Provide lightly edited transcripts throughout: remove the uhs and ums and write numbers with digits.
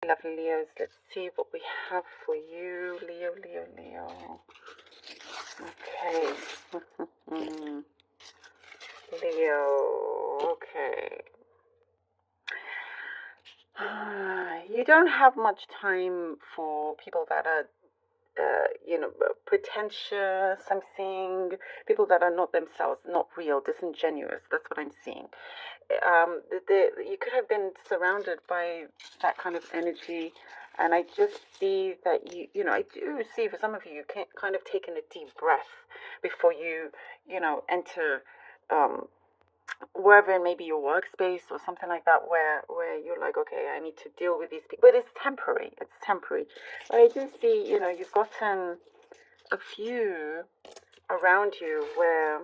Lovely Leos, let's see what we have for you. Leo, Leo, Leo. Okay. Leo, okay. You don't have much time for people that are, pretentious, I'm seeing. People that are not themselves, not real, disingenuous. That's what I'm seeing. You could have been surrounded by that kind of energy, and I just see that I do see for some of you, you can kind of taking a deep breath before you, enter wherever, maybe your workspace or something like that, where you're like, okay, I need to deal with these people, but it's temporary. It's temporary. But I do see, you've gotten a few around you where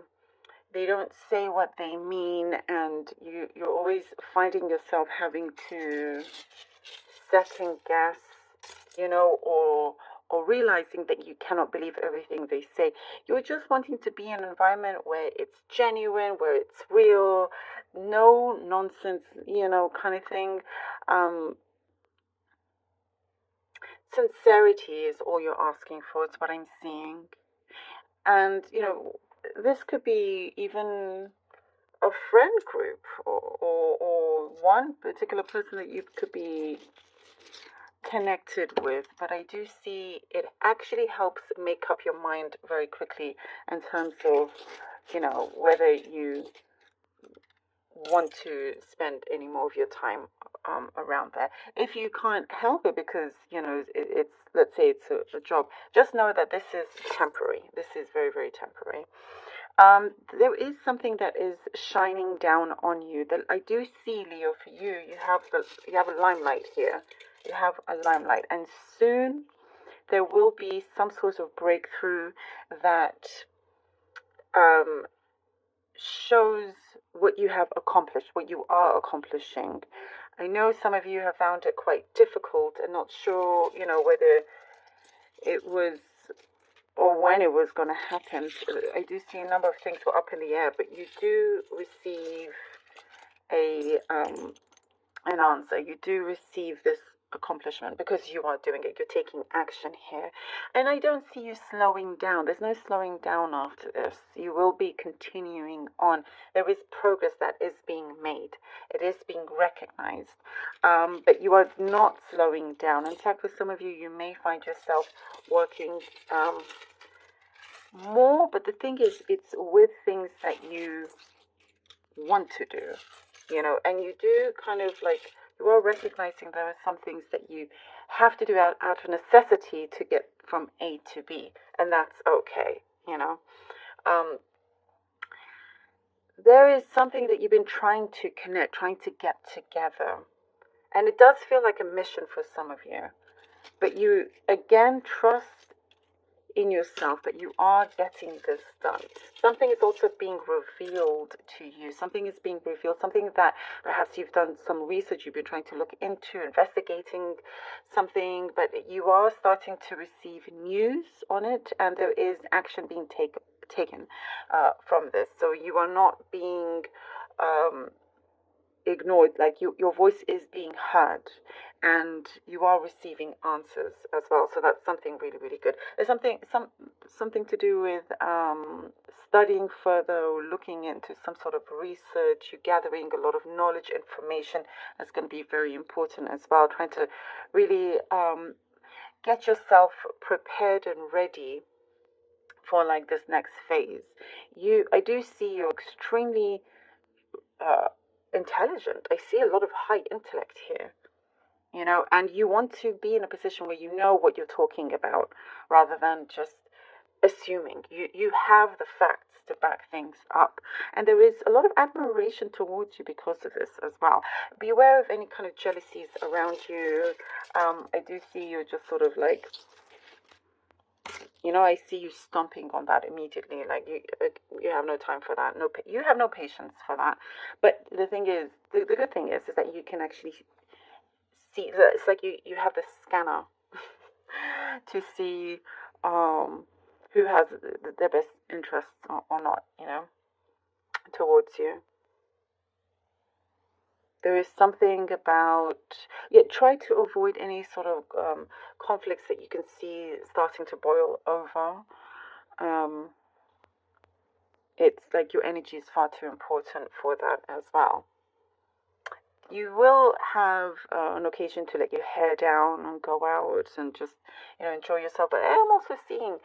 they don't say what they mean, and you're always finding yourself having to second guess, or realizing that you cannot believe everything they say. You're just wanting to be in an environment where it's genuine, where it's real, no nonsense, kind of thing. Sincerity is all you're asking for. It's what I'm seeing. And, this could be even a friend group, or one particular person that you could be connected with. But I do see it actually helps make up your mind very quickly in terms of, whether you want to spend any more of your time around there. If you can't help it because, it's, let's say it's a job, just know that this is temporary. This is very, very temporary. There is something that is shining down on you. That I do see, Leo. For you, you have a limelight here. You have a limelight, and soon there will be some sort of breakthrough that um, shows what you have accomplished, what you are accomplishing. I know some of you have found it quite difficult and not sure, whether it was or when it was going to happen. I do see a number of things were up in the air, but you do receive an answer. You do receive this accomplishment because you are doing it. You're taking action here. And I don't see you slowing down. There's no slowing down after this. You will be continuing on. There is progress that is being made. It is being recognized. But you are not slowing down. In fact, for some of you, you may find yourself working more, but the thing is, it's with things that you want to do, and you do kind of like, you are recognizing there are some things that you have to do out of necessity to get from A to B, and that's okay, there is something that you've been trying to connect, trying to get together, and it does feel like a mission for some of you, but you again trust in yourself that you are getting this done. Something is also being revealed to you. Something is being revealed, something that perhaps you've done some research, you've been trying to look into, investigating something, but you are starting to receive news on it, and there is action being taken from this. So you are not being ignored, like your voice is being heard, and you are receiving answers as well. So that's something really, really good. There's something to do with studying further, or looking into some sort of research. You're gathering a lot of knowledge, information. That's going to be very important as well, trying to really get yourself prepared and ready for like this next phase. I do see you're extremely intelligent. I see a lot of high intellect here, and you want to be in a position where you know what you're talking about rather than just assuming. You have the facts to back things up, and there is a lot of admiration towards you because of this as well. Beware of any kind of jealousies around you. I do see you just sort of like, I see you stomping on that immediately. Like you have no time for that. You have no patience for that. But the thing is, the good thing is that you can actually see. It's like you have the scanner to see who has their best interests or not. Towards you. There is something about, try to avoid any sort of conflicts that you can see starting to boil over. Um, it's like your energy is far too important for that as well. You will have an occasion to let your hair down and go out and just, enjoy yourself. But I'm also seeing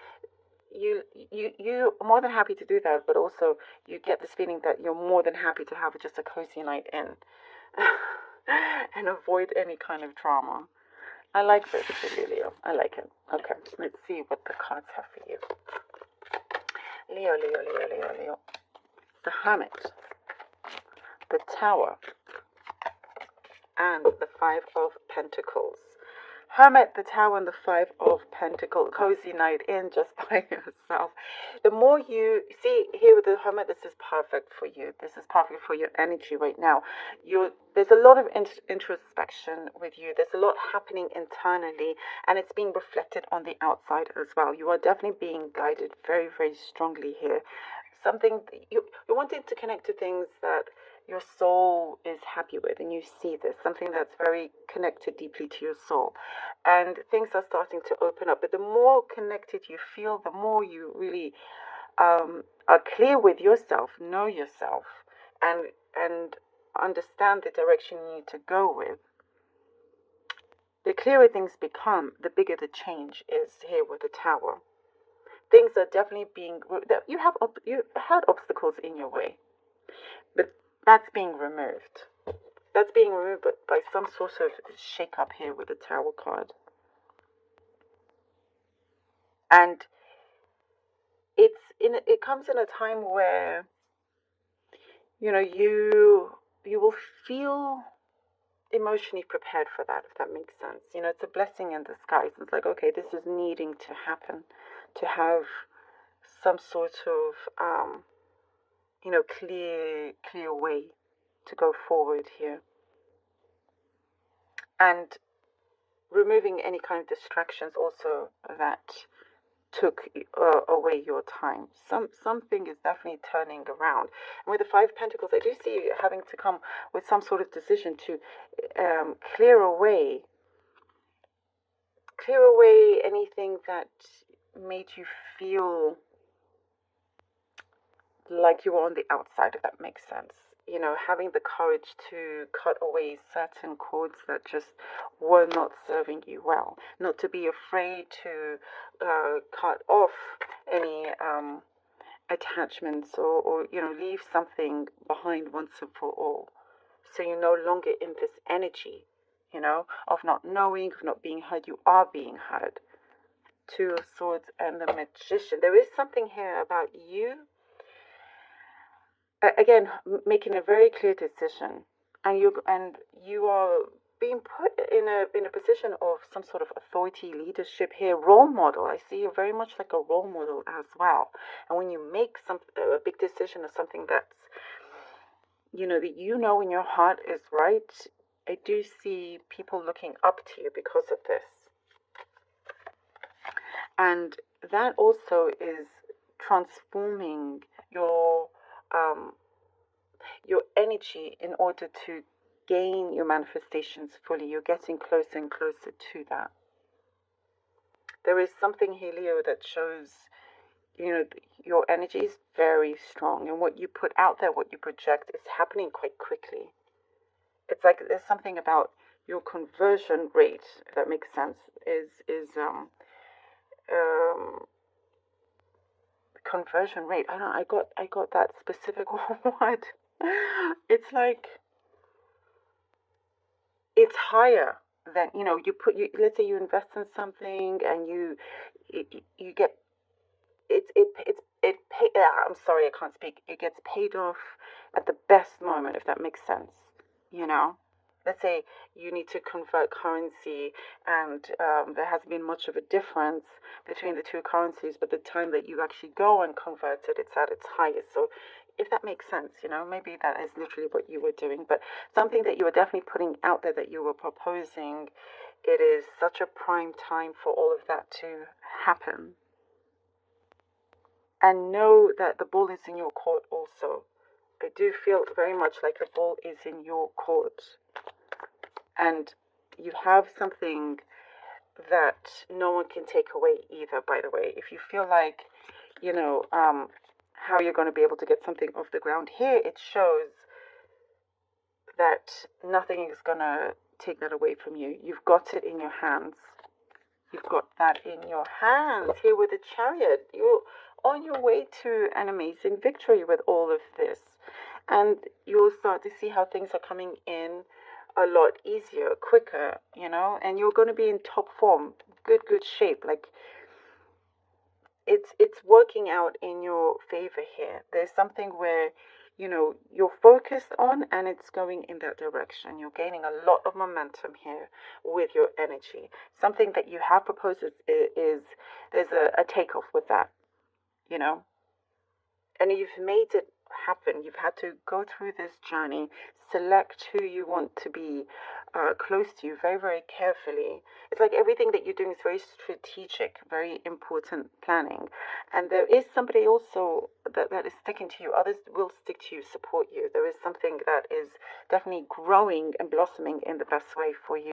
you're more than happy to do that, but also you get this feeling that you're more than happy to have just a cozy night in and avoid any kind of drama. I like this for you, Leo. I like it. Okay, let's see what the cards have for you. Leo, Leo, Leo, Leo, Leo. The Hermit, the Tower, and the Five of Pentacles. Hermit, the Tower, and the Five of Pentacles. Cozy night in just by yourself. The more you see here with the Hermit, this is perfect for you. This is perfect for your energy right now. There's a lot of introspection with you. There's a lot happening internally, and it's being reflected on the outside as well. You are definitely being guided very, very strongly here. Something you're wanting to connect to things that your soul is happy with, and you see this, something that's very connected deeply to your soul, and things are starting to open up. But the more connected you feel, the more you really are clear with yourself, know yourself, and understand the direction you need to go with. The clearer things become, the bigger the change is here with the Tower. Things are definitely you had obstacles in your way, but that's being removed. That's being removed by some sort of shake-up here with the Tower card. And it comes in a time where, you will feel emotionally prepared for that, if that makes sense. It's a blessing in disguise. It's like, okay, this is needing to happen, to have some sort of, clear way to go forward here. And removing any kind of distractions also that took away your time. Something is definitely turning around. And with the Five of Pentacles, I do see you having to come with some sort of decision to clear away anything that made you feel like you were on the outside, if that makes sense. Having the courage to cut away certain cords that just were not serving you well. Not to be afraid to cut off any attachments or leave something behind once and for all. So you're no longer in this energy, of not knowing, of not being heard. You are being heard. Two of Swords and the Magician. There is something here about you again making a very clear decision, and you are being put in a position of some sort of authority, leadership here, role model. I see you very much like a role model as well. And when you make a big decision or something that's that in your heart is right, I do see people looking up to you because of this. And that also is transforming your energy in order to gain your manifestations fully. You're getting closer and closer to that. There is something here, Leo, that shows, your energy is very strong, and what you put out there, what you project, is happening quite quickly. It's like there's something about your conversion rate, if that makes sense, is conversion rate. I don't know, I got that specific word. It's like it's higher than let's say you invest in something and you get I'm sorry, I can't speak. It gets paid off at the best moment, if that makes sense. Let's say you need to convert currency, and there hasn't been much of a difference between the two currencies, but the time that you actually go and convert it, it's at its highest. So if that makes sense, maybe that is literally what you were doing, but something that you were definitely putting out there, that you were proposing, it is such a prime time for all of that to happen. And know that the ball is in your court also. I do feel very much like the ball is in your court. And you have something that no one can take away either, by the way. If you feel like, how you're going to be able to get something off the ground here, it shows that nothing is going to take that away from you. You've got it in your hands. You've got that in your hands here with the Chariot. You're on your way to an amazing victory with all of this. And you'll start to see how things are coming in a lot easier, quicker, and you're going to be in top form, good shape. Like, it's working out in your favor here. There's something where, you're focused on, and it's going in that direction. You're gaining a lot of momentum here with your energy. Something that you have proposed is there's a takeoff with that, and you've made it happen. You've had to go through this journey, select who you want to be close to you very, very carefully. It's like everything that you're doing is very strategic, very important planning. And there is somebody also that is sticking to you. Others will stick to you, support you. There is something that is definitely growing and blossoming in the best way for you.